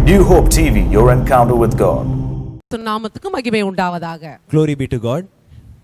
New Hope TV, your encounter with God. நாமத்துக்கு மகிமை உண்டாவதாக. Glory be to God.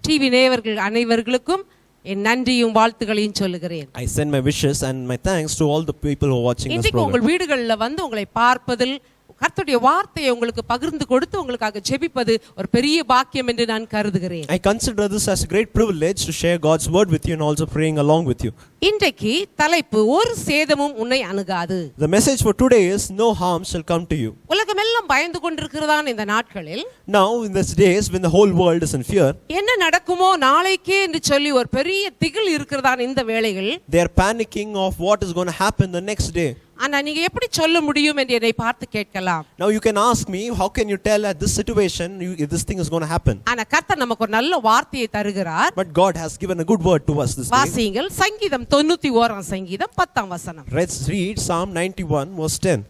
TV நேயர்கள் அனைவருக்கும் என் நன்றியும் வாழ்த்துக்களையும் சொல்லுகிறேன். I send my wishes and my thanks to all the people who are watching this இன்றைக்கு program. உங்கள் வீடுகளில் வந்து உங்களை பார்ப்பதில் கர்த்தருடைய வார்த்தையை உங்களுக்கு பகிர்ந்து கொடுத்து உங்களுக்காக ஜெபிப்பது ஒரு பெரிய பாக்கியம் என்று நான் கருதுகிறேன். I consider this as a great privilege to share God's word with you and also praying along with you. இன்றைக்கு தலைப்பு ஒரு சேதமும் உன்னை அணுகாது. The message for today is no harm shall come to you. உலகமெல்லாம் பயந்து கொண்டிருக்கிறதான் இந்த நாட்களில். Now in these days when the whole world is in fear, என்ன நடக்குமோ நாளைக்கே என்று சொல்லி ஒரு பெரிய திகில் இருக்கிறதான் இந்த வேளையில். they are panicking of what is going to happen the next day. ஆனா நீங்க எப்படி சொல்ல முடியும் என்று என்னை பார்த்து கேட்கலாம். Now you can ask me, how can you tell at this situation if this thing is going to happen? ஆனா கர்த்தர் நமக்கு ஒரு நல்ல வார்த்தையை தருகிறார். But God has given a good word to us this day. வாசியுங்கள் சங்கீதம் 91 சங்கீதம் 10 வசனம். Let's read Psalm 91 verse 10.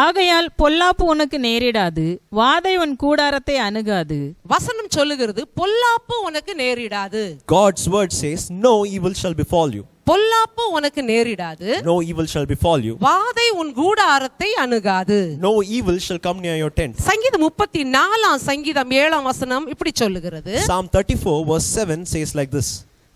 ஆகையால் பொல்லாப்பு உனக்கு நேரிடாது, வாதை உன் கூடாரத்தை அணுகாது. வசனம் சொல்லுகிறது பொல்லாப்பு உனக்கு நேரிடாது. God's word says no evil shall befall you. பொல்லாப்பு உனக்கு நேரிடாது. No evil shall befall you. வாதை உன் கூடாரத்தை அணுகாது. No evil shall come near your tent. சங்கீதம் 34 சங்கீதம் 7 வசனம் இப்படி சொல்லுகிறது. Psalm 34 verse 7 says like this.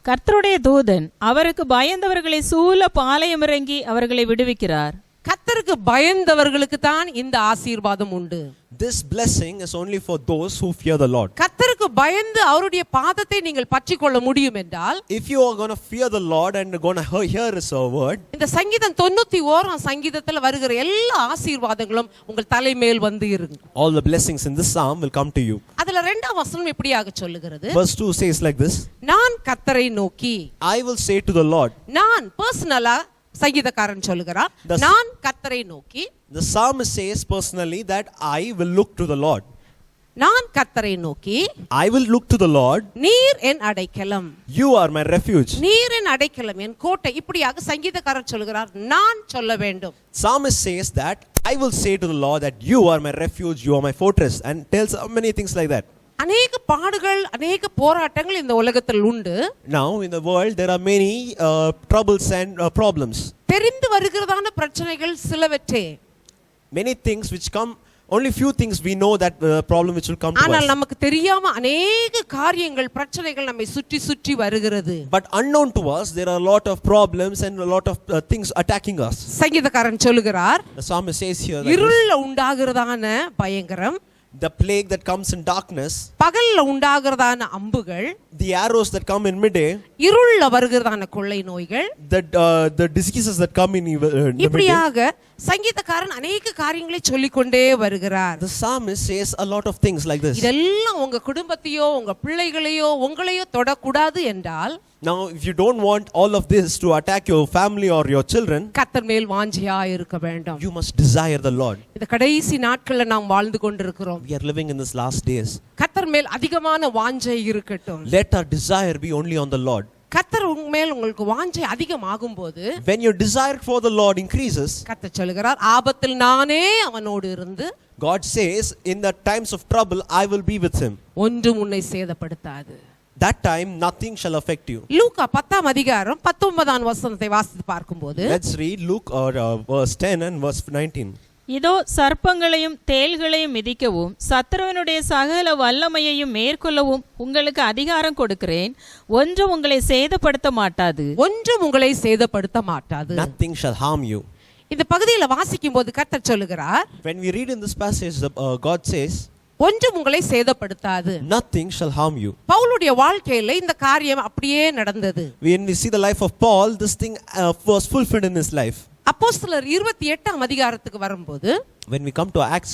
கர்த்தருடைய தூதன் அவருக்கு பயந்தவர்களை சூழ பாளையமிறங்கி அவர்களை விடுவிக்கிறார். கர்த்தருக்கு பயந்தவர்களுக்கு தான் இந்த ஆசீர்வாதம் உண்டு. This blessing is only for those who fear the Lord. கர்த்தருக்கு பயந்து அவருடைய பாதத்தை நீங்கள் பற்றிக்கொள்ள முடியும் என்றால், if you are going to fear the Lord and going to hear his word, இந்த சங்கீதம் 91 சங்கீதத்துல வருகிற எல்லா ஆசீர்வாதங்களும் உங்கள் தலைமேல் வந்து இருக்கும். all the blessings in this psalm will come to you. அதுல இரண்டாம் வசனம் இப்படியாக சொல்லுகிறது. Verse 2 says like this. நான் கர்த்தரை நோக்கி, I will say to the Lord. நான் பர்சனலா சங்கீதக்காரன் சொல்லுகிறார், நான் கர்த்தரை நோக்கி. The psalmist says personally that I will look to the Lord. நான் கர்த்தரை நோக்கி, I will look to the Lord. நீர் என் அடைக்கலம். You are my refuge. நீர் என் அடைக்கலம், என் கோட்டை. இப்படியாக சங்கீதக்காரன் சொல்லுகிறார். நான் சொல்ல வேண்டும். Psalmist says that I will say to the Lord that you are my refuge, you are my fortress, and tells many things like that. அநேக பாடுகள் அநேக போராட்டங்கள் இந்த உலகத்தில் உண்டு. Now in the world there are many troubles and problems. தெரிந்து வருகிறதான பிரச்சனைகள் சிலவற்றே. Many things which come, only few things we know that problem which will come to us. ஆனால் நமக்கு தெரியாம அநேக காரியங்கள் பிரச்சனைகள் நம்மை சுற்றி சுற்றி வருகிறது. But unknown to us there are a lot of problems and a lot of things attacking us. சங்கீதக்காரன் சொல்லுகிறார், The psalmist says here that இருள்ல உண்டாகிறதான பயங்கரம், the plague that comes in darkness, பகல்ல உண்டாகிறதான அம்புகள், the arrows that come in midday, இருள்ல வருகிறதான கொள்ளை நோய்கள், the diseases that come in the midday. இப்படியாக சங்கீதக்காரன் அநேக காரியங்களை சொல்லிக்கொண்டே வருகிறார். The psalmist says a lot of things like this. இதெல்லாம் உங்க குடும்பத்தையோ உங்க பிள்ளைகளையோ உங்களையோ தொடக்கூடாது என்றால், Now if you don't want all of this to attack your family or your children, கர்த்தர் மேல் வாஞ்சையா இருக்க வேண்டும். you must desire the Lord. இந்த கடைசி நாட்கள்ல நாம் வாழ்ந்து கொண்டிருக்கிறோம். We are living in this last days. கர்த்தர் மேல் அதிகமான வாஞ்சை இருக்கட்டும். Let our desire be only on the Lord. கர்த்தர் மேல் உங்களுக்கு வாஞ்சை அதிகமாகும் போது, when your desire for the Lord increases, கர்த்தர் சொல்கிறார், ஆபத்தில் நானே அவனோடு இருந்து, God says in the times of trouble I will be with him. ஒன்றும் உன்னை சேதப்படுத்தாது. That time nothing shall affect you. லூக்கா 10 அதிகாரம் 19 வசனத்தை வாசித்து பார்க்கும்போது, Let's read Luke verse 10 and verse 19. இதோ சர்ப்பங்களையும் தேள்களையும் மிதிக்கவும் சத்துருவினுடைய சகல வல்லமையையும் மேற்கொள்ளவும் உங்களுக்கு அதிகாரம் கொடுக்கிறேன், ஒன்றும் உங்களை சேதப்படுத்த மாட்டாது. ஒன்றும் உங்களை சேதப்படுத்த மாட்டாது. Nothing shall harm you. இந்த பகுதியில வாசிக்கும் போது கர்த்தர் சொல்லுகிறார், When we read in this passage, God says, ஒன்றும் உங்களை சேதப்படுத்தாது. nothing shall harm you. பவுலுடைய வாழ்க்கையில இந்த காரியம் அப்படியே நடந்தது. When we see the life of Paul, this thing was fulfilled in his life. அப்போஸ்தலர் 28 அதிகாரத்துக்கு வரும்போது, When we come to Acts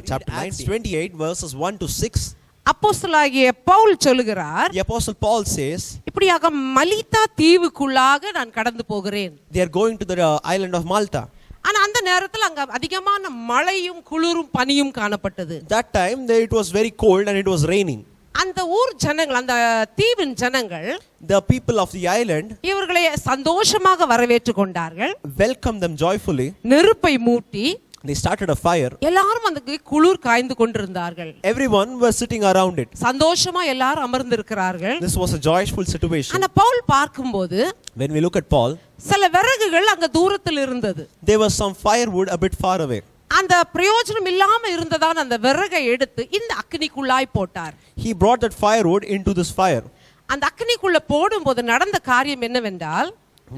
chapter 28 verses 1 to 6, அப்போஸ்தலனாகிய பவுல் சொல்லுகிறார், the apostle Paul says, இப்படியாக மலிதா தீவுக்குள்ளாக நான் கடந்து போகிறேன். they are going to the island of Malta. ஆனா அந்த நேரத்துல அங்க அதிகமான மழையும் குளிரும் பனியும் காணப்பட்டது. That time it was very cold and it was raining. அந்த ஊர் ஜனங்கள், அந்த தீவின் ஜனங்கள், the people of the island, இவர்களை சந்தோஷமாக வரவேற்றுக் கொண்டார்கள். welcomed them joyfully. நெருப்பை மூட்டி they started a fire. எல்லாரும் அந்த குளிர் காய்ந்து கொண்டிருந்தார்கள். Everyone was sitting around it. சந்தோஷமா எல்லாரும் அமர்ந்திருக்கிறார்கள். This was a joyful situation. ஆனா பவுல் பார்க்கும்போது, when we look at Paul, சில விறகுகள் அங்க தூரத்தில் இருந்தது. there was some firewood a bit far away. அந்த பிரயோஜனம் இல்லாம இருந்ததான அந்த விறகை எடுத்து இந்த அக்கினிக்குள்ளாய் போட்டார். He brought that firewood into this fire. அந்த அக்கினிக்குள்ள போடும்போது நடந்த காரியம் என்னவென்றால்,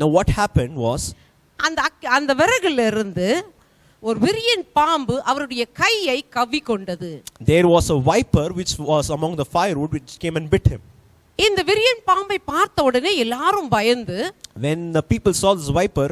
Now what happened was, அந்த விறகுல இருந்து ஒரு விரியன் பாம்பு அவருடைய கையை கவ்விக்கொண்டது. there was a viper which was among the firewood which came and bit him. இந்த விரியன் பாம்பை பார்த்த உடனே எல்லாரும் பயந்து, When the people saw this viper,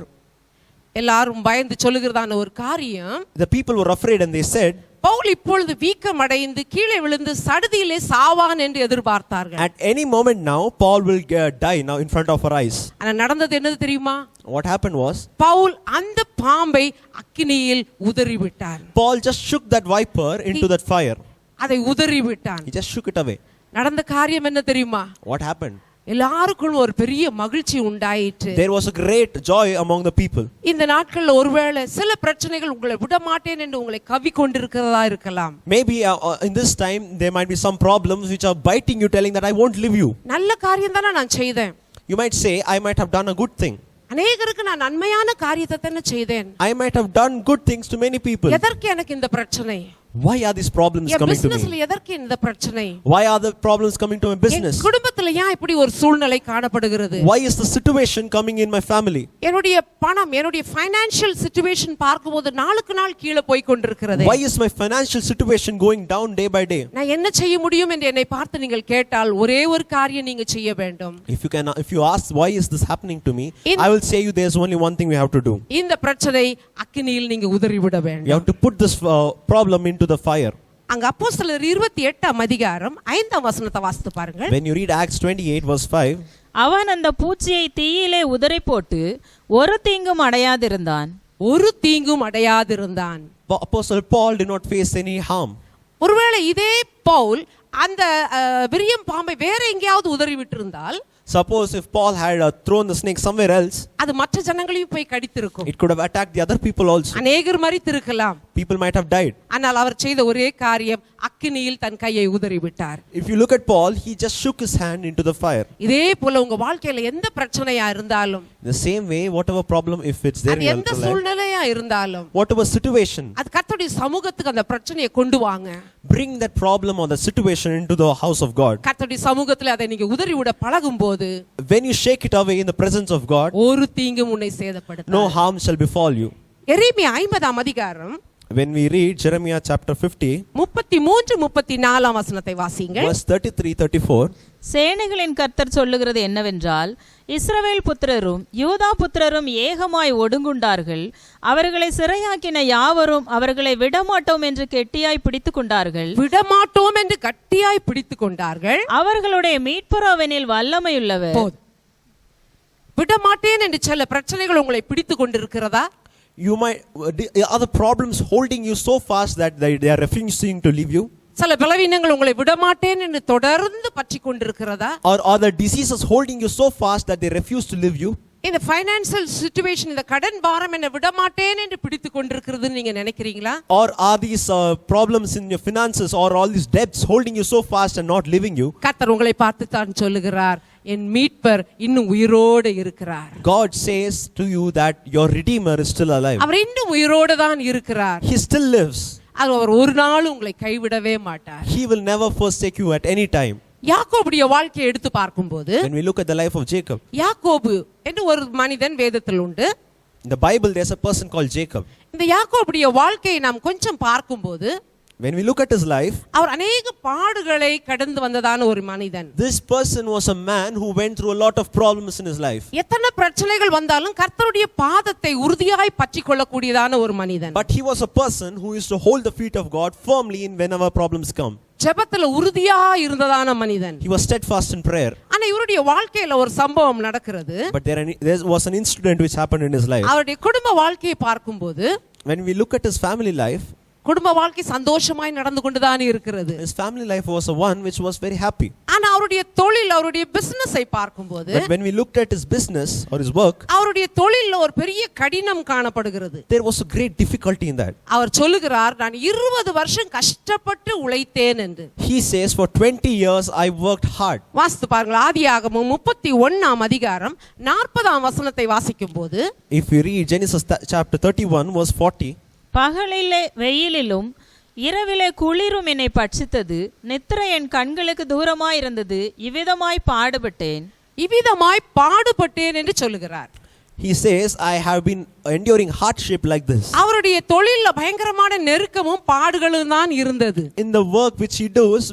எல்லாரும் பயந்து சொல்லுகிறதான ஒரு காரியம், the people were afraid and they said, Pavul இப்பொழுது வீக்கம் அடைந்து கீழே விழுந்து சடுதியிலே சாவான் என்று எதிர்பார்த்தார்கள். at any moment now Paul will die now in front of our eyes. ஆனா நடந்தது என்னது தெரியுமா? What happened was, பவுல் அந்த பாம்பை அக்கினியில் உதறி விட்டார். Paul just shook that viper into that fire. அதை உதறி விட்டான். He just shook it away. நடந்த காரியம் என்ன தெரியுமா? What happened? எல்லாருக்கும் ஒரு பெரிய மகிழ்ச்சி உண்டாயிற்று. There was a great joy among the people. இந்த நாட்கள்ல ஒருவேளை சில பிரச்சனைகள் உங்களை விட மாட்டேன் என்று உங்களை கவ்வி கொண்டிருக்கிறதா இருக்கலாம். Maybe in this time there might be some problems which are biting you, telling that I won't leave you. நல்ல காரியம் தானே நான் செய்தேன். You might say, I might have done a good thing. அநேகருக்கு நான் நன்மையான காரியத்தை தானே செய்தேன். I might have done good things to many people. எதற்கு எனக்கு இந்த பிரச்சனை? Why are these problems N coming to பிசினஸ்ல me? எதற்கு இந்த பிரச்சனை? Why are the problems coming to my business? என் குடும்பத்துல ஏன் இப்படி ஒரு சூழ்நிலை காணப்படுகிறது? Why is the situation coming in my family? என்னுடைய பணம், என்னுடைய ஃபைனான்ஷியல் சிச்சுவேஷன் பார்க்கும்போது நாளுக்கு நாள் கீழே போய் கொண்டிருக்கிறது. Why is my financial situation going down day by day? நான் என்ன செய்ய முடியும் என்று என்னை பார்த்து நீங்கள் கேட்டால் ஒரே ஒரு காரியம் நீங்க செய்ய வேண்டும். If you ask why is this happening to me, I will say you there's only one thing we have to do. இந்த பிரச்சனை அக்கினியில் நீங்க உதறி விட You வேண்டும். have to put this problem into the fire. அங்க அப்போஸ்தலர் 28ஆம் அதிகாரம் 5ஆம் வசனத்தை வாசித்து பாருங்கள். When you read Acts 28 verse 5, அவன் அந்த பூச்சியை தீயிலே உதறி போட்டு ஒரு தீங்கும் அடையாதிருந்தான். ஒரு தீங்கும் அடையாதிருந்தான். Apostle Paul did not face any harm. ஒருவேளை இதே பவுல் அந்த விரியம் பாம்பை வேற எங்கேயாவது உதறி விட்டிருந்தால், Suppose if Paul had thrown the snake somewhere else, அது மற்ற ஜனங்களையும் போய் கடித்திருக்கும். it could have attacked the other people also. அநேகர் மரித்திருக்கலாம். People might have died. ஆனால் அவர் செய்த ஒரே காரியம் அக்கினியில் தன் கையை உதறி விட்டார். If you look at Paul, he just shook his hand into the fire. இதே போல உங்க வாழ்க்கையில எந்த பிரச்சனையா இருந்தாலும், The same way, whatever problem, if it's there in அது your எந்த life, சூழ்நிலையா இருந்தாலும், whatever situation, அது கர்த்தருடைய சமூகத்துக்கு அந்த பிரச்சனையை கொண்டு வாங்க. bring that problem or the situation into the house of God. கர்த்தருடைய சமூகத்துல அதை நீங்க உதறி விட பழகும்போது, When you shake it away in the presence of God, ஒரு தீங்கும் உன்னை சேதப்படுத்தாது. no harm shall befall you. எரேமியா 50ஆம் அதிகாரம் When we read Jeremiah chapter 50, 33-34 வசனத்தை வாசிங்கள். verse 33-34, சேனைகளின் கர்த்தர் சொல்லுகிறது என்னவென்றால், இஸ்ரவேல் புத்திரரும் யூதா புத்திரரும் ஏகமாய் ஒடுங்குண்டார்கள். அவர்களை சிறையாக்கின யாவரும் அவர்களை விடமாட்டோம் என்று கெட்டியாய் பிடித்துக் கொண்டார்கள். விடமாட்டோம் என்று கட்டியாய் பிடித்துக் கொண்டார்கள். அவர்களுடைய மீட்புறவனில் வல்லமையுள்ளவர். விடமாட்டேன் என்று சில பிரச்சனைகள் உங்களை பிடித்துக் கொண்டிருக்கிறதா? you might are the problems holding you so fast that they are refusing to leave you? சில பலவீனங்கள் உங்களை விடமாட்டேன் என்று தொடர்ந்து பற்றி கொண்டிருக்கிறதா? Or are the diseases holding you so fast that they refuse to leave you? இந்த ஃபைனான்சியல் சிச்சுவேஷன், இந்த கடன் பாரம் என்ன விடமாட்டேன் என்று பிடித்துக் கொண்டிருக்கிறதுன்னு நீங்க நினைக்கிறீங்களா? Or are these problems in your finances or all these debts holding you so fast and not leaving you? கர்த்தர் உங்களை பார்த்து தான் சொல்லுகிறார், என் மீட்பர் இன்னும் உயிரோடு இருக்கிறார். God says to you that your redeemer is still alive. அவர் இன்னும் உயிரோடு தான் இருக்கிறார். He still lives. அவர் ஒரு நாள் உங்களை கைவிடவே மாட்டார். He will never forsake you at any time. யாக்கோபுடைய வாழ்க்கையை எடுத்து பார்க்கும்போது, When we look at the life of Jacob, யாக்கோபு என்று ஒரு மனிதன் வேதத்தில் உண்டு. in the Bible there's a person called Jacob. இந்த யாக்கோபுடைய வாழ்க்கையை நாம் கொஞ்சம் பார்க்கும்போது, When we look at his life, அவர் அநேக பாடுகளை கடந்து வந்ததான ஒரு மனிதன். this person was a man who went through a lot of problems in his life. எத்தனை பிரச்சனைகள் வந்தாலும் கர்த்தருடைய பாதத்தை உறுதியாய் பற்றிக் கொள்ளக்கூடியதான ஒரு மனிதன். But he was a person who used to hold the feet of God firmly in whenever problems come. ஜெபத்துல உறுதியா இருந்ததான மனிதன். He was steadfast in prayer. ஆனா இவருடைய வாழ்க்கையில ஒரு சம்பவம் நடக்கிறது. But there was an incident which happened in his life. அவருடைய குடும்ப வாழ்க்கையை பார்க்கும்போது, When we look at his family life, குடும்ப வாழ்க்கை சந்தோஷமாய் நடந்து கொண்டுதான் இருக்கிறது. his family life was a one which was very happy. ஆனா அவருடைய தொழில், அவருடைய பிசினஸை பார்க்கும்போது, But when we looked at his business or his work, அவருடைய தொழில்ல ஒரு பெரிய கடினம் காணப்படுகிறது. there was a great difficulty in that. அவர் சொல்லுகிறார், நான் 20 வருஷம் கஷ்டப்பட்டு உழைத்தேன் என்று. He says, for 20 years I worked hard. வாசித்து பாருங்கள், ஆதியாகமம் 31ஆம் அதிகாரம் 40ஆம் வசனத்தை வாசிக்கும்போது, If we read Genesis chapter 31 verse 40, பகலிலே வெயிலிலும் இரவிலே குளிரும் என்னை பட்சித்தது. நித்திரை என் கண்களுக்கு தூரமாயிருந்தது. இவ்விதமாய் பாடுபட்டேன். இவ்விதமாய் பாடுபட்டேன் என்று சொல்லுகிறார். He says, I have been enduring hardship like this. அவருடைய தொழில்ல பயங்கரமான நெருக்கமும் பாடுகளும் தான் இருந்தது. In the work which he does,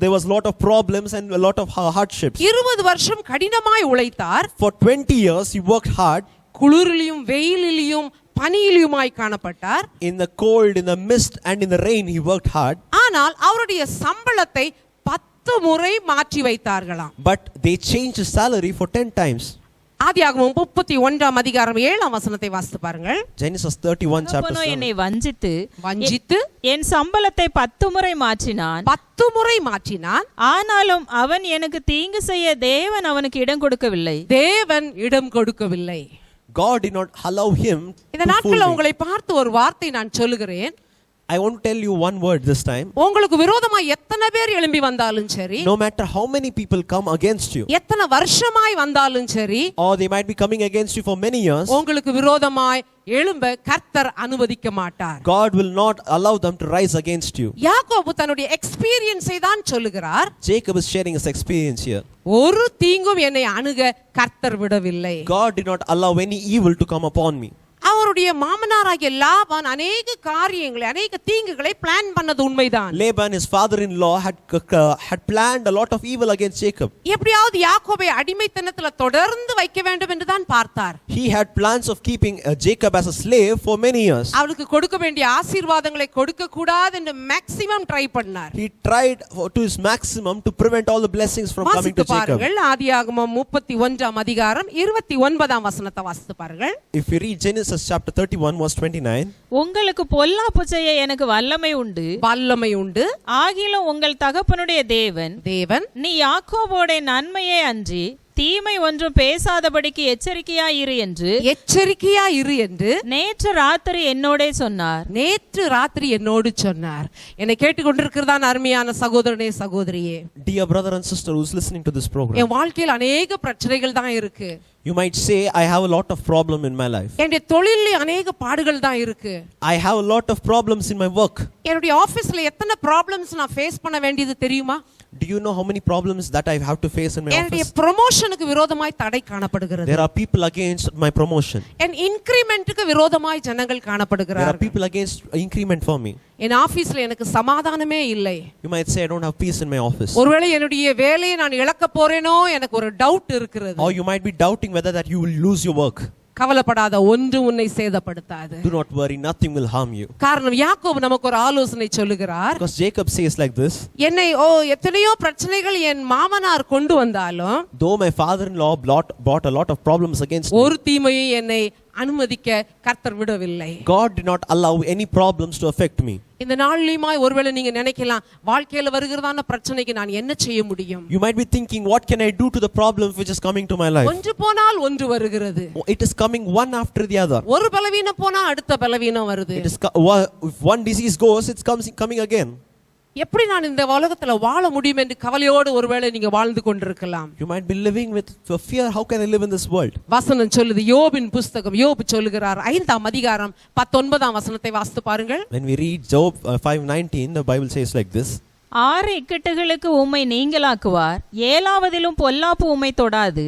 there was a lot of problems and a lot of hardships. 20 வருஷம் கடினமாய் உழைத்தார். For 20 years he worked hard. குளிரிலும் வெயிலிலும் பனியிலுமாய் காணப்பட்டார். In the cold, in the mist and in the rain he worked hard. ஆனால் அவருடைய சம்பளத்தை 10 முறை மாற்றி வைத்தார்களாம். But they changed his salary for 10 times. ஆதியாகமம் 31ஆம் அதிகாரம் 7ஆம் வசனத்தை வாசித்து பாருங்கள். Genesis 31 chapter 7. என்னை வஞ்சித்து என் சம்பளத்தை 10 முறை மாற்றினான். 10 முறை மாற்றினான். ஆனாலும் அவன் எனக்கு தீங்கு செய்ய தேவன் அவனுக்கு இடம் கொடுக்கவில்லை. தேவன் இடம் கொடுக்கவில்லை. God did not allow him இந்த to fool நாட்களில் me. உங்களை பார்த்து ஒரு வார்த்தை நான் சொல்லுகிறேன். I want to tell you one word this time. உங்களுக்கு விரோதமாய் எத்தனை பேர் எழும்பி வந்தாலும் சரி, No matter how many people come against you, எத்தனை வருஷமாய் வந்தாலும் சரி, or they might be coming against you for many years, உங்களுக்கு விரோதமாய் எழும்ப கர்த்தர் அனுமதிக்க மாட்டார். God will not allow them to rise against you. யாக்கோபு தன்னுடைய எக்ஸ்பீரியன்ஸை தான் சொல்லுகிறார். Jacob is sharing his experience here. ஒரு தீங்கும் என்னை அணுக கர்த்தர் விடவில்லை. God did not allow any evil to come upon me. அவருடைய மாமனாராகிய லாபான் அநேக காரியங்களை அநேக தீங்குகளை பிளான் பண்ணது உண்மைதான். Laban, his father-in-law, had planned a lot of evil against Jacob. எப்படியாவது யாக்கோபை அடிமைத்தனத்துல தொடர்ந்து வைக்க வேண்டும் என்று தான் பார்த்தார். He had plans of keeping Jacob as a slave for many years. அவருக்கு கொடுக்க வேண்டிய ஆசீர்வாதங்களை கொடுக்க கூடாது என்று மேக்ஸிமம் ட்ரை பண்ணார். He tried to his maximum to prevent all the blessings from coming to Jacob. பாருங்கள், ஆதியாகமம் 31ஆம் அதிகாரம் 29ஆம் வசனத்தை வாசித்து பாருங்கள். If you read Genesis chapter 31 verse 29, உங்களுக்கு பொல்லாப்பு செய்ய எனக்கு வல்லமை உண்டு. ஆகிலும் உங்கள் தகப்பனுடைய தேவன் நீ யாக்கோபோட நன்மையே அன்றி தீமை ஒன்றும் பேசாதபடிக்கு எச்சரிக்கையாயிரு என்று நேற்று ராத்திரி என்னோடு சொன்னார். என்னை கேட்டுக்கொண்டிருக்கிறதான் அருமையான சகோதரனே சகோதரியே. Dear brother and sister who's listening to this program, என் வாழ்க்கையில் அநேக பிரச்சனைகள் தான் இருக்கு. You might say, I have a lot of problem in my life. என்னுடைய தொழிலில் அநேக பாடுகள் தான் இருக்கு. I have a lot of problems in my work. என்னுடைய ஆபீஸ்ல எத்தனை ப்ராப்ளம்ஸ் நான் ஃபேஸ் பண்ண வேண்டியது தெரியுமா? Do you know how many problems that I have to face in my என்னுடைய office? ப்ரமோஷனுக்கு விரோதமாய் தடை காணப்படுகிறது. There are people against my promotion. என் இன்கிரிமென்ட்க்கு விரோதமாய் ஜனங்கள் There are காணப்படுகிறார்கள். people against increment for me. என் ஆபீஸ்ல எனக்கு சமாதானமே இல்லை. You might say, I don't have peace in my office. ஒருவேளை என்னுடைய வேலையை நான் இழக்க போறேனோ எனக்கு ஒரு டவுட் இருக்கிறது. Or you might be doubting whether that you will lose your work. கவலைப்படாத, ஒன்று உன்னை சேதப்படுத்தாது. Do not worry, nothing will harm you. காரணம் யாக்கோபு நமக்கு ஒரு ஆலோசனை சொல்லுகிறார். Because Jacob says like this, என்னை எத்தனையோ பிரச்சனைகள் என் மாமனார் கொண்டு வந்தாலும், though my father-in-law brought a lot of problems against me, ஒரு தீமையை என்னை அனுமதிக்க கர்த்தர் விடவில்லை. God did not allow any problems to affect me. இந்த நாளிலுமாய் ஒருவேளை நீங்க நினைக்கலாம், வாழ்க்கையில வருகிறதான பிரச்சனைக்கு நான் என்ன செய்ய முடியும்? You might be thinking, what can I do to the problem which is coming to my life? ஒன்று போனால் ஒன்று வருகிறது. It is coming one after the other. ஒரு பலவீனம் போனா அடுத்த பலவீனம் வருது. If one disease goes, it's coming again. எப்படி நான் இந்த உலகத்துல வாழ முடியும் என்று கவலையோடு ஒருவேளை நீங்க வாழ்ந்து கொண்டிருக்கலாம். You might be living with fear. How can I live in this world? வசனம் சொல்லுது, யோபின் புத்தகம், யோபு சொல்லுகிறார் 5ஆம் அதிகாரம் 19ஆம் வசனத்தை வாசித்து பாருங்கள். When we read Job 5:19, the Bible says like this, 6 இக்கட்டுகளுக்கு உம்மை நீங்களாக்குவார், 7ஆவதிலும் பொல்லாப்பு உம்மை தொடாது.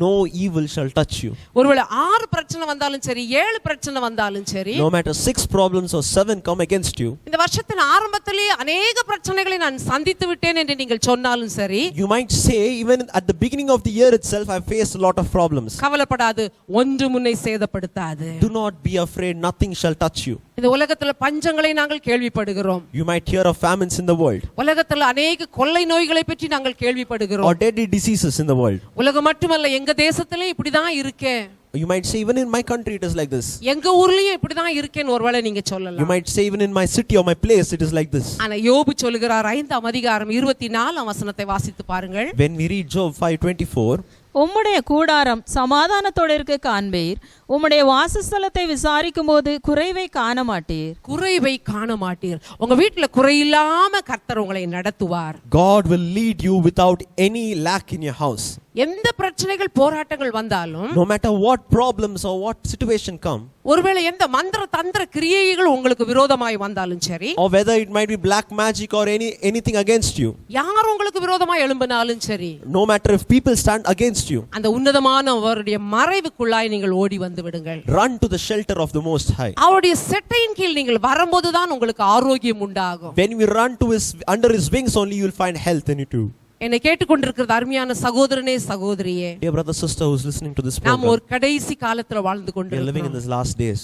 no evil shall touch you. ஒருவேளை 6 பிரச்சனை வந்தாலும் சரி, 7 பிரச்சனை வந்தாலும் சரி, No matter 6 problems or 7 come against you, இந்த வருஷத்தின் ஆரம்பத்திலே அநேக பிரச்சனைகளை நான் சந்தித்து விட்டேன் என்று நீங்கள் சொன்னாலும் சரி, you might say, even at the beginning of the year itself, I faced a lot of problems. கவலைப்படாது, ஒன்று முன்னை சேதப்படுத்தாது. Do not be afraid, nothing shall touch you. இந்த உலகத்துல பஞ்சங்களை நாங்கள் கேள்விப்படுகிறோம். You might hear of famines in the world, உலகத்துல அநேக கொள்ளை நோய்களை பற்றி நாங்கள் கேள்விப்படுகிறோம். or deadly diseases in the world. உலகம் மட்டுமல்ல, எங்க தேசத்திலே இப்படிதான் இருக்கே. You might say, even in my country it is like this. எங்க ஊர்லயும் இப்படிதான் இருக்கேன்னு ஒருவேளை நீங்க You சொல்லலாம். might say, even in my city or my place it is like this. ஆனா யோபு சொல்லுகிறார் 5ஆம் அதிகாரம் 24ஆம் வசனத்தை வாசித்து பாருங்கள். When we read Job 5:24, உம்முடைய கூடாரம் சமாதானத்தோடு இருக்க காண்பீர், உம்முடைய வாசஸ்தலத்தை விசாரிக்கும் போது குறைவை காண மாட்டீர். உங்க வீட்டுல குறையில்லாம கர்த்தர் உங்களை நடத்துவார். God will lead you without any lack in your house. எந்த பிரச்சனைகள் போராட்டங்கள் வந்தாலும், no matter what problems or what situation come, ஒருவேளை எந்த மந்திர தந்திர கிரியைகள் உங்களுக்கு விரோதமாய் வந்தாலும் சரி, or whether it might be black magic or anything against you, யார் உங்களுக்கு விரோதமாய் எழும்பினாலும் சரி, no matter if people stand against you, அந்த உன்னதமான அவருடைய மறைவுக்குள்ளாய் நீங்கள் ஓடி வந்து விடுங்கள். run to the shelter of the Most High. அவருடைய செட்டையின் கீழ் நீங்கள் வரும்போதுதான் உங்களுக்கு ஆரோக்கியம் உண்டாகும். When we run to under his wings only, you will find health in you too. என்னை கேட்டுக்கொண்டிருக்கிறது அருமையான சகோதரனே சகோதரியே, Dear brother, sister who's listening to this நாம் program, ஒரு கடைசி காலத்துல வாழ்ந்து we are living in கொண்டிருக்கிறோம். these last days.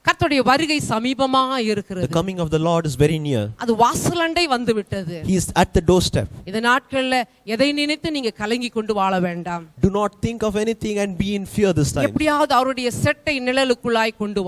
கர்த்தருடைய வருகை சமீபமா The இருக்கிறது. coming of the Lord is very near. அது வாசலண்டை வந்து விட்டது. He is at the doorstep. இந்த நாட்கள்ல எதை நினைத்து நீங்க கலங்கி கொண்டு வாழ வேண்டாம். Do not think of anything and be in fear this time. எப்படியாவது அவருடைய செட்டை நிழலுக்குள்ளாய் கொண்டு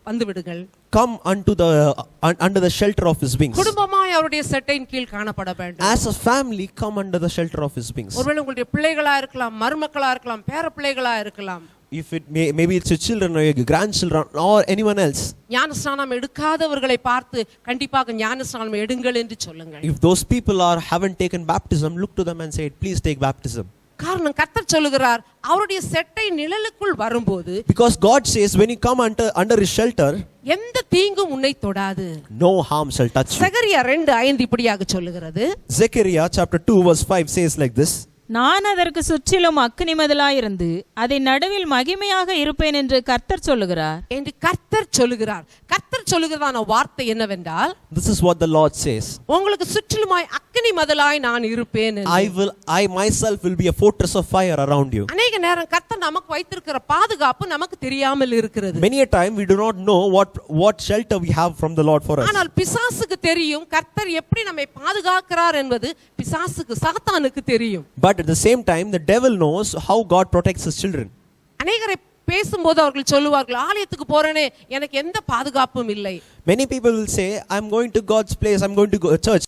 வந்து விடுங்கள். Come under the shelter of his wings. குடும்பமாய் அவருடைய செட்டையின் கீழ் காணப்பட வேண்டும். As a family, come under the shelter of his wings. ஒருவேளை உங்களுடைய பிள்ளைகளா இருக்கலாம், மருமக்களா இருக்கலாம், பேர பிள்ளைகளா இருக்கலாம். If it maybe it's your children or your grandchildren or anyone else. ஞானஸ்நானம் எடுக்காதவர்களை பார்த்து கண்டிப்பாக ஞானஸ்நானம் எடுங்கள் என்று சொல்லுங்கள். If those people haven't taken baptism, look to them and say, please take baptism. காரணம் கர்த்தர் சொல்லுகிறார், அவருடைய செட்டை நிழலுக்குள் வரும்போது, Because God says when you come under his shelter, எந்த தீங்கும் உன்னை தொடாது. no harm shall touch you. சகரியா 2:5 இப்படியாக சொல்லுகிறது. Zechariah chapter 2 verse 5 says like this. நான் அதற்கு சுற்றிலும் அக்கினி மதிலாயிருந்து அதை நடுவில் மகிமையாக இருப்பேன் என்று கர்த்தர் சொல்லுகிறார் என்று கர்த்தர் சொல்லுகிறார். கர்த்தர் சொல்லுகிறதான வார்த்தை என்னவென்றால், This is what the Lord says. உங்களுக்கு சுற்றிலுமாய் அக்கினி மதிலாய் நான் இருப்பேன் என்று. I myself will be a fortress of fire around you. அநேக நேரம் கர்த்தர் நமக்கு வைத்திருக்கிற பாதுகாப்பு நமக்கு தெரியாமல் இருக்கிறது. Many a time we do not know what shelter we have from the Lord for us. ஆனால் பிசாசுக்கு தெரியும் கர்த்தர் எப்படி நம்மை பாதுகாக்கிறார் என்பது. பிசாசுக்கு சாத்தானுக்கு தெரியும். But at the same time, the devil knows how God protects his children. அநேகரை பேசும்போது அவர்கள் சொல்லுவார்கள், ஆலயத்துக்கு போறேனே எனக்கு எந்த பாதுகாப்பும் இல்லை. Many people will say, I'm going to God's place, I'm going to go to church.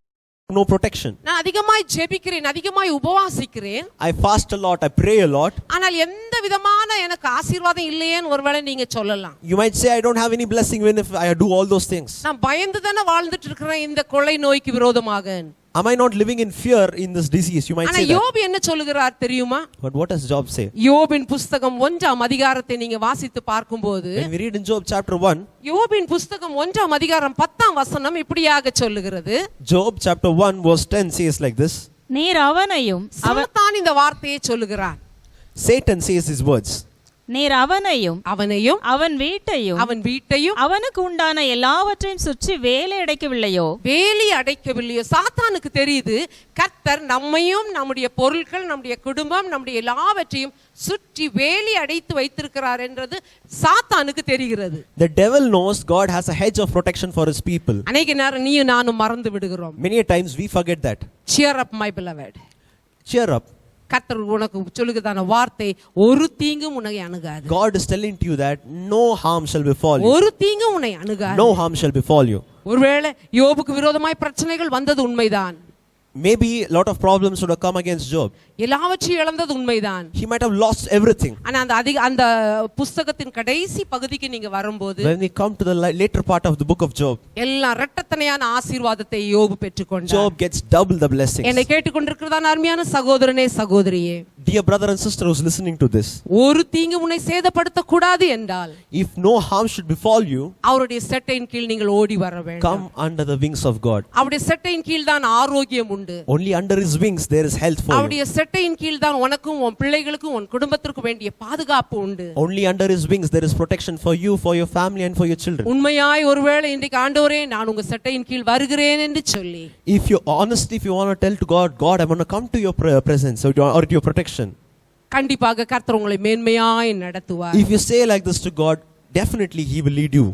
No protection. நான் அதிகமாய் ஜெபிக்கிறேன், அதிகமாய் உபவாசிக்கிறேன், I fast a lot, I pray a lot. ஆனால் எந்த விதமான எனக்கு ஆசீர்வாதம் இல்லையேன்னு ஒருவேளை நீங்க சொல்லலாம். You might say, I don't have any blessing when if I do all those things. நான் பயந்து தானே வாழ்ந்துட்டு இருக்கிறேன் இந்த கொள்ளை நோய்க்கு விரோதமாக. Am I not living in fear in this disease? You might ஆனா say that. யோபு என்ன சொல்லுகிறார் தெரியுமா? But what does Job say? யோபின் புஸ்தகம் 1ஆம் அதிகாரத்தை நீங்க வாசித்து பார்க்கும்போது, When we read in Job chapter 1, யோபின் புஸ்தகம் 1ஆம் அதிகாரம் 10ஆம் வசனம் இப்படியாக சொல்லுகிறது. Job chapter 1 verse 10 says like this. நீர் அவனையும் சாத்தான் இந்த வார்த்தையை சொல்லுகிறான். Satan says his words. நீர் அவனையும் அவன் வீட்டையும் அவனுக்கு உண்டான எல்லாவற்றையும் சுற்றி வேலி அடைக்கவில்லையோ. சாத்தானுக்கு தெரியுது கர்த்தர் நம்மையும் நம்முடைய பொருட்கள் நம்முடைய குடும்பம் நம்முடைய எல்லாவற்றையும் சுற்றி வேலி அடைத்து வைத்திருக்கிறார் என்றது சாத்தானுக்கு தெரிகிறது. The devil knows God has a hedge of protection for his people. அநேக நேரம் நீயும் நானும் மறந்து விடுகிறோம். Many a times we forget that. Cheer up my beloved. Cheer up. கர்த்தர் உனக்கு சொல்லுகிறதான வார்த்தை, ஒரு தீங்கும் உன்னை அணுகாது. God is telling to you that no harm shall befall you. ஒரு தீங்கும் உன்னை அணுகாது. No harm shall befall you. ஒருவேளை யோபுக்கு விரோதமாய் பிரச்சனைகள் வந்தது உண்மைதான். Maybe a lot of problems would have come against Job. எல்லாவற்றையும் இழந்தது உண்மைதான். He might have lost everything. ஆனா அந்த புத்தகத்தின் கடைசி பகுதிக்கு நீங்க வரும்போது, when we come to the later part of the book of Job, எல்லா இரட்டத்தனையான ஆசீர்வாதத்தை யோபு பெற்றுக்கொண்டார். Job gets double the blessings. என்னை கேட்டுக்கொண்டிருக்கிறதான அருமையான சகோதரனே சகோதரியே, dear brother and sister who's listening to this, ஒரு தீங்கு உன்னை சேதப்படுத்த கூடாது என்றால், if no harm should befall you, அவருடைய செட்டையின் கீழ் நீங்கள் ஓடி வர வேண்டும். come under the wings of God. அவருடைய செட்டையின் கீழ் தான் ஆரோக்கியம் உண்டு. Only under his wings there is health for you. அவருடைய செட்டையின் கீழ் தான் உனக்கும் உன் பிள்ளைகளுக்கும் உன் குடும்பத்திற்கும் வேண்டிய பாதுகாப்பு உண்டு. Only under his wings there is protection for you, for your family and for your children. உண்மையாய் ஒருவேளை இன்றைக்கு ஆண்டவரே நான் உங்க செட்டையின் கீழ் வருகிறேன் என்று சொல்லி, if you want to tell to God, I want to come to your presence or to your protection, கண்டிப்பாக கர்த்தர் உங்களை மேன்மையாய் நடத்துவார். if you say like this to God, definitely he will lead you.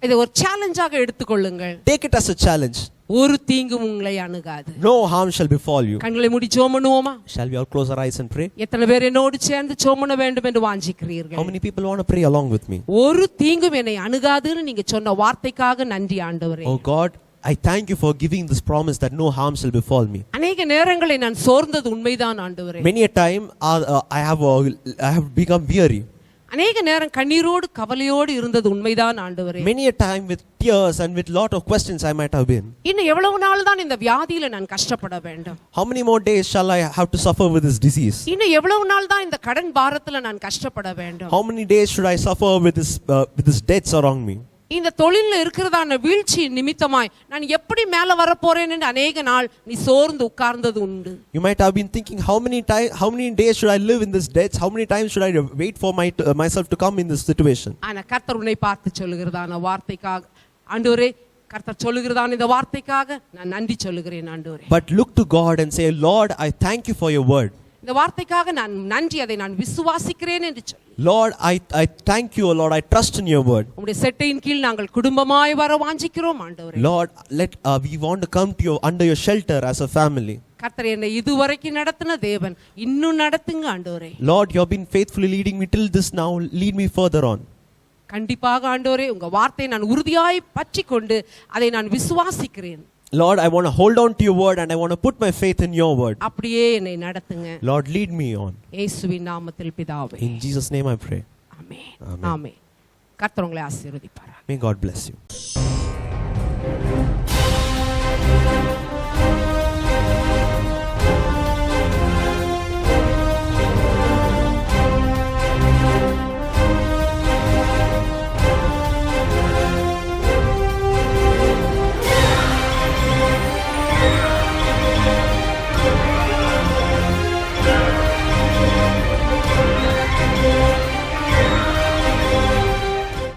இதை ஒரு சேலஞ்சாக எடுத்துக்கொள்ளுங்கள். Take it as a challenge. ஒரு தீங்கும் உங்களை அணுகாது. No harm shall befall you. கண்களை மூடி ஜெபம் பண்ணுவோமா? Shall we all close our eyes and pray? எத்தனை பேர் என்னோடு சேர்ந்து ஜெபம் பண்ண வேண்டும் என்று வாஞ்சிக்கிறீர்கள்? How many people want to pray along with me? ஒரு தீங்கும் என்னை அணுகாதுன்னு நீங்க சொன்ன வார்த்தைக்காக நன்றி ஆண்டவரே. Oh God, I thank you for giving this promise that no harm shall befall me. அநேக நேரங்களில் நான் சோர்ந்தது உண்மைதான் ஆண்டவரே. Many a time I have become weary. அநேக நேரம் கண்ணீரோடு கவலையோடு இருந்தது உண்மைதான் ஆண்டவரே. Many a time with tears and with lot of questions I might have been. இன்னும் எவ்வளவு நாள் தான் இந்த வியாதியில நான் கஷ்டப்பட வேண்டும்? How many more days shall I have to suffer with this disease? இன்னும் எவ்வளவு நாள் தான் இந்த கடன் பாரத்துல நான் கஷ்டப்பட வேண்டும்? How many days should I suffer with this debts around me? இந்த தொழில்ல இருக்கிறதான வீழ்ச்சி நிமித்தமாய் நான் எப்படி மேல வர போறேன் என்று அநேக நாள் நீ சோர்ந்து உட்கார்ந்தது உண்டு. You might have been thinking, how many days should I live in this debts? How many times should I wait for myself to come in this situation? ஆனா கர்த்தர் உன்னை பார்த்து சொல்லுகிறதான வார்த்தைக்காக ஆண்டவரே, கர்த்தர் சொல்லுகிறதான இந்த வார்த்தைக்காக நான் நன்றி சொல்லுகிறேன் ஆண்டவரே. But look to God and say, Lord, I thank you for your word. இந்த வார்த்தைக்காக நான் நன்றி, அதை நான் விசுவாசிக்கிறேன் என்று சொல்லு. Lord, I thank you, Lord, I trust in your word. உம்முடைய செட்டையின் கீழ் நாங்கள் குடும்பமாய் வர வாஞ்சிக்கிறோம் ஆண்டவரே. Lord, we want to come to you under your shelter as a family. கர்த்தர் என்னை இதுவரைக்கும் நடத்தின தேவன் இன்னும் நடத்துங்க ஆண்டவரே. Lord, you have been faithfully leading me till this now, lead me further on. கண்டிப்பாக ஆண்டவரே, உங்க வார்த்தையை நான் உறுதியாய் பற்றிக்கொண்டு அதை நான் விசுவாசிக்கிறேன். Lord, I want to hold on to your word and I want to put my faith in your word. அப்படியே என்னை நடத்துங்க. Lord, lead me on. இயேசுவின் நாமத்தில் பிதாவே. In Jesus' name I pray. Amen. Amen. ஆமென். கர்த்தர் உங்களை ஆசீர்வதிப்பார். May God bless you.